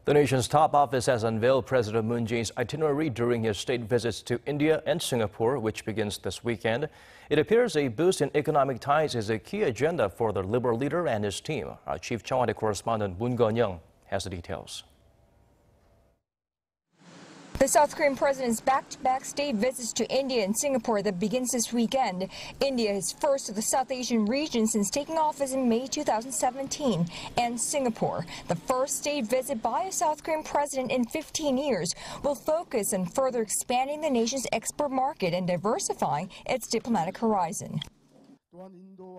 The nation's top office has unveiled President Moon Jae-in's itinerary during his state visits to India and Singapore, which begins this weekend. It appears a boost in economic ties is a key agenda for the Liberal leader and his team. Our Chief Cheongwon correspondent Moon Connyoung has the details. The South Korean president's back-to-back state visits to India and Singapore that begins this weekend. India is first of the South Asian region since taking office in May 2017. And Singapore, the first state visit by a South Korean president in 15 years, will focus on further expanding the nation's export market and diversifying its diplomatic horizon.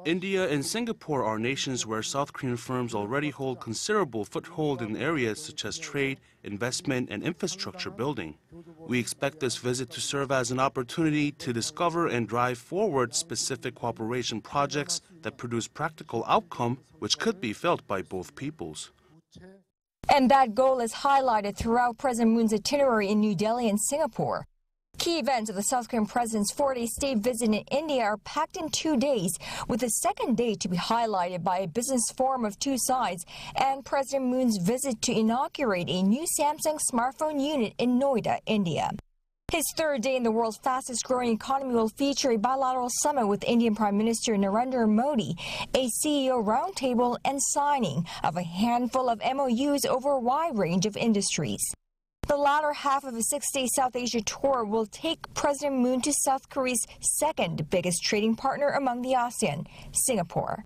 India and Singapore are nations where South Korean firms already hold considerable foothold in areas such as trade, investment, and infrastructure building. We expect this visit to serve as an opportunity to discover and drive forward specific cooperation projects that produce practical outcome which could be felt by both peoples. And that goal is highlighted throughout President Moon's itinerary in New Delhi and Singapore. Key events of the South Korean president's 4-day state visit in India are packed in 2 days, with the second day to be highlighted by a business forum of two sides and President Moon's visit to inaugurate a new Samsung smartphone unit in Noida, India. His third day in the world's fastest-growing economy will feature a bilateral summit with Indian Prime Minister Narendra Modi, a CEO roundtable, and signing of a handful of MOUs over a wide range of industries. The latter half of a 6-day South Asia tour will take President Moon to South Korea's second biggest trading partner among the ASEAN, Singapore.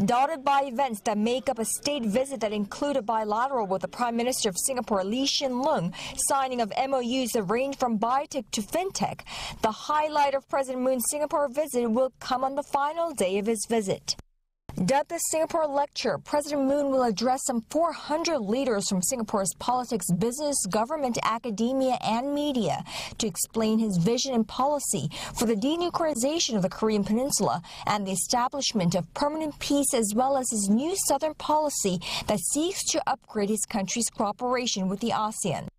Dotted by events that make up a state visit that include a bilateral with the Prime Minister of Singapore, Lee Hsien Loong, signing of MOUs that range from biotech to fintech, the highlight of President Moon's Singapore visit will come on the final day of his visit. Dubbed the Singapore Lecture, President Moon will address some 400 leaders from Singapore's politics, business, government, academia, and media to explain his vision and policy for the denuclearization of the Korean Peninsula and the establishment of permanent peace, as well as his new southern policy that seeks to upgrade his country's cooperation with the ASEAN.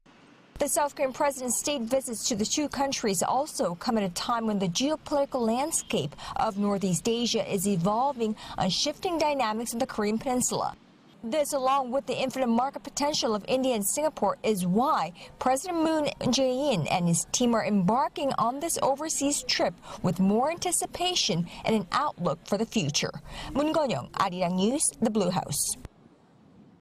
The South Korean president's state visits to the two countries also come at a time when the geopolitical landscape of Northeast Asia is evolving on shifting dynamics of the Korean Peninsula. This, along with the infinite market potential of India and Singapore, is why President Moon Jae-in and his team are embarking on this overseas trip with more anticipation and an outlook for the future. Moon Connyoung, Arirang News, the Blue House.